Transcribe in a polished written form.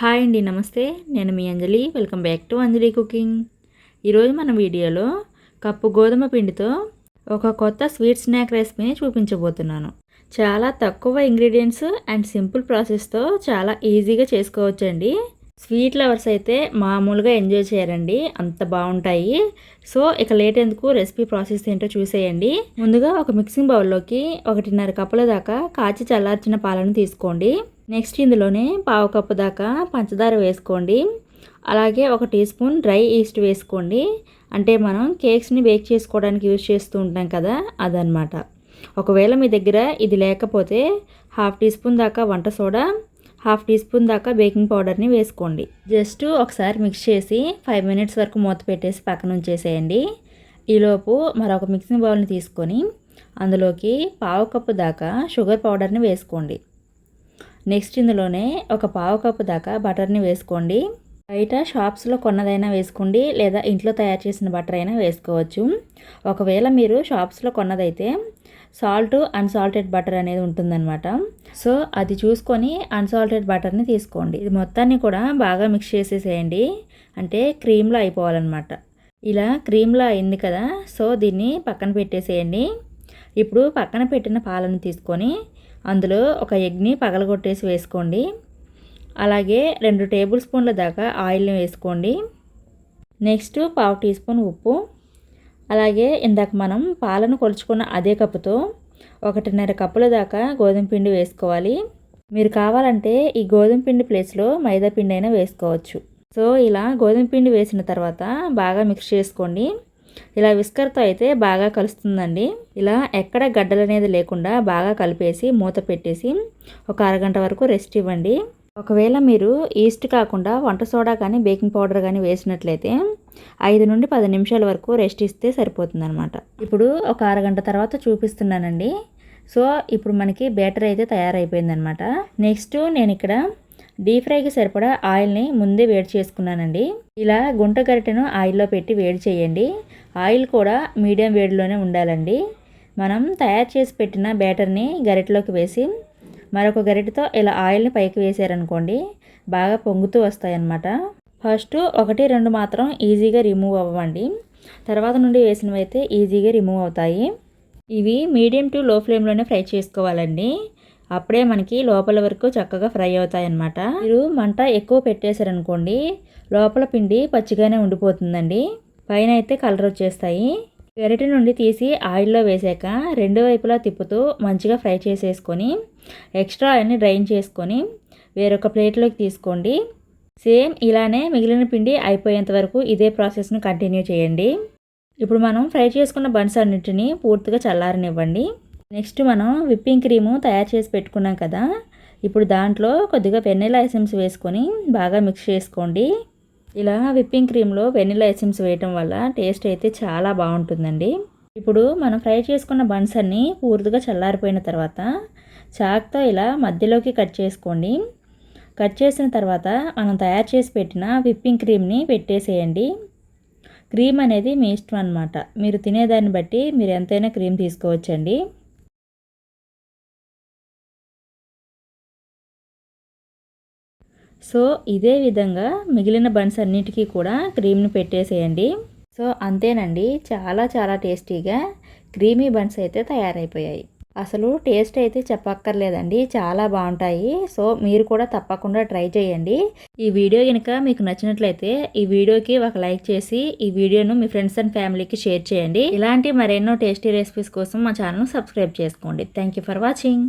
Hi అండి, నమస్తే. నేను మీ Anjali. Welcome back to Anjali cooking. ఈరోజు మన వీడియోలో కప్పు గోధుమ పిండితో ఒక కొత్త స్వీట్ స్నాక్ రెసిపీని చూపించబోతున్నాను. చాలా తక్కువ ఇంగ్రీడియంట్స్ అండ్ సింపుల్ ప్రాసెస్తో చాలా ఈజీగా చేసుకోవచ్చండి. స్వీట్ లవర్స్ అయితే మామూలుగా ఎంజాయ్ చేయరండి, అంత బాగుంటాయి. సో ఇక లేట్ ఎందుకు, రెసిపీ ప్రాసెస్ ఏంటో చూసేయండి. ముందుగా ఒక మిక్సింగ్ బౌల్లోకి 1.5 కప్పుల దాకా కాచి చల్లార్చిన పాలను తీసుకోండి. నెక్స్ట్ ఇందులోనే పావు కప్పు దాకా పంచదార వేసుకోండి. అలాగే 1 టీ స్పూన్ డ్రై ఈస్ట్ వేసుకోండి. అంటే మనం కేక్స్ని బేక్ చేసుకోవడానికి యూజ్ చేస్తూ ఉంటాం కదా, అదనమాట. ఒకవేళ మీ దగ్గర ఇది లేకపోతే 1/2 టీ స్పూన్ దాకా వంట సోడా, 1/2 టీ స్పూన్ దాకా బేకింగ్ పౌడర్ని వేసుకోండి. జస్ట్ ఒకసారి మిక్స్ చేసి 5 మినిట్స్ వరకు మూత పెట్టేసి పక్కన ఉంచేసేయండి. ఈలోపు మరొక మిక్సింగ్ బౌల్ని తీసుకొని అందులోకి పావు కప్పు దాకా షుగర్ పౌడర్ని వేసుకోండి. నెక్స్ట్ ఇందులోనే ఒక పావు కప్పు దాకా బటర్ని వేసుకోండి. బయట షాప్స్లో కొన్నదైనా వేసుకోండి, లేదా ఇంట్లో తయారు చేసిన బటర్ అయినా వేసుకోవచ్చు. ఒకవేళ మీరు షాప్స్లో కొన్నదైతే సాల్ట్ అన్సాల్టెడ్ బటర్ అనేది ఉంటుందన్నమాట. సో అది చూసుకొని అన్సాల్టెడ్ బటర్ని తీసుకోండి. ఇది మొత్తాన్ని కూడా బాగా మిక్స్ చేసేసేయండి, అంటే క్రీమ్లో అయిపోవాలన్నమాట. ఇలా క్రీమ్లో అయింది కదా, సో దీన్ని పక్కన పెట్టేసేయండి. ఇప్పుడు పక్కన పెట్టిన పాలను తీసుకొని అందులో ఒక ఎగ్ని పగలగొట్టేసి వేసుకోండి. అలాగే 2 టేబుల్ స్పూన్ల దాకా ఆయిల్ని వేసుకోండి. నెక్స్ట్ పావు టీ స్పూన్ ఉప్పు, అలాగే ఇందాక మనం పాలను కొలుచుకున్న అదే కప్పుతో 1.5 కప్పుల దాకా గోధుమ పిండి వేసుకోవాలి. మీరు కావాలంటే ఈ గోధుమ పిండి ప్లేస్లో మైదా పిండి అయినా వేసుకోవచ్చు. సో ఇలా గోధుమ పిండి వేసిన తర్వాత బాగా మిక్స్ చేసుకోండి. ఇలా విస్కర్తో అయితే బాగా కలుస్తుందండి. ఇలా ఎక్కడ గడ్డలు అనేది లేకుండా బాగా కలిపేసి మూత పెట్టేసి ఒక అరగంట వరకు రెస్ట్ ఇవ్వండి. ఒకవేళ మీరు ఈస్ట్ కాకుండా వంట సోడా కానీ బేకింగ్ పౌడర్ కానీ వేసినట్లయితే 5 నుండి 10 నిమిషాల వరకు రెస్ట్ ఇస్తే సరిపోతుంది అనమాట. ఇప్పుడు ఒక అరగంట తర్వాత చూపిస్తున్నానండి. సో ఇప్పుడు మనకి బ్యాటర్ అయితే తయారైపోయిందనమాట. నెక్స్ట్ నేను ఇక్కడ డీప్ ఫ్రైకి సరిపడా ఆయిల్ని ముందే వేడి చేసుకున్నానండి. ఇలా గుంట గరిటెను ఆయిల్లో పెట్టి వేడి చేయండి. ఆయిల్ కూడా మీడియం వేడిలోనే ఉండాలండి. మనం తయారు చేసి పెట్టిన బ్యాటర్ని గరిటెలోకి వేసి మరొక గరిటెతో ఇలా ఆయిల్ని పైకి వేసారనుకోండి, బాగా పొంగుతూ వస్తాయన్నమాట. ఫస్ట్ 1-2 మాత్రం ఈజీగా రిమూవ్ అవ్వండి, తర్వాత నుండి వేసినవి అయితే ఈజీగా రిమూవ్ అవుతాయి. ఇవి మీడియం టు లో ఫ్లేమ్లోనే ఫ్రై చేసుకోవాలండి, అప్పుడే మనకి లోపల వరకు చక్కగా ఫ్రై అవుతాయి అన్నమాట. మీరు మంట ఎక్కువ పెట్టేశారనుకోండి, లోపల పిండి పచ్చిగానే ఉండిపోతుందండి, పైన అయితే కలర్ వచ్చేస్తాయి. గరిటె నుండి తీసి ఆయిల్లో వేసాక 2 వైపులా తిప్పుతూ మంచిగా ఫ్రై చేసేసుకొని ఎక్స్ట్రా ఆయిల్ని డ్రైన్ చేసుకొని వేరొక ప్లేట్లోకి తీసుకోండి. సేమ్ ఇలానే మిగిలిన పిండి అయిపోయేంత వరకు ఇదే ప్రాసెస్ను కంటిన్యూ చేయండి. ఇప్పుడు మనం ఫ్రై చేసుకున్న బన్స్ అన్నింటినీ పూర్తిగా చల్లారనివ్వండి. నెక్స్ట్ మనం విప్పింగ్ క్రీము తయారు చేసి పెట్టుకున్నాం కదా, ఇప్పుడు దాంట్లో కొద్దిగా వెనిలా ఎసెన్స్ వేసుకొని బాగా మిక్స్ చేసుకోండి. ఇలా విప్పింగ్ క్రీమ్లో వెనిలా ఎసెన్స్ వేయటం వల్ల టేస్ట్ అయితే చాలా బాగుంటుందండి. ఇప్పుడు మనం ఫ్రై చేసుకున్న బన్స్ అన్నీ పూర్తిగా చల్లారిపోయిన తర్వాత చాక్తో ఇలా మధ్యలోకి కట్ చేసుకోండి. కట్ చేసిన తర్వాత మనం తయారు చేసి పెట్టిన విప్పింగ్ క్రీమ్ని పెట్టేసేయండి. క్రీమ్ అనేది మీ ఇష్టం అన్నమాట, మీరు తినేదాన్ని బట్టి మీరు ఎంతైనా క్రీమ్ తీసుకోవచ్చండి. సో ఇదే విధంగా మిగిలిన బన్స్ అన్నిటికీ కూడా క్రీమ్ని పెట్టేసేయండి. సో అంతేనండి, చాలా చాలా టేస్టీగా క్రీమీ బన్స్ అయితే తయారైపోయాయి. అసలు టేస్ట్ అయితే చెప్పక్కర్లేదండి, చాలా బాగుంటాయి. సో మీరు కూడా తప్పకుండా ట్రై చేయండి. ఈ వీడియో కనుక మీకు నచ్చినట్లయితే ఈ వీడియోకి ఒక లైక్ చేసి ఈ వీడియోను మీ ఫ్రెండ్స్ అండ్ ఫ్యామిలీకి షేర్ చేయండి. ఇలాంటి మరెన్నో టేస్టీ రెసిపీస్ కోసం మా ఛానల్ సబ్స్క్రైబ్ చేసుకోండి. Thank you for watching.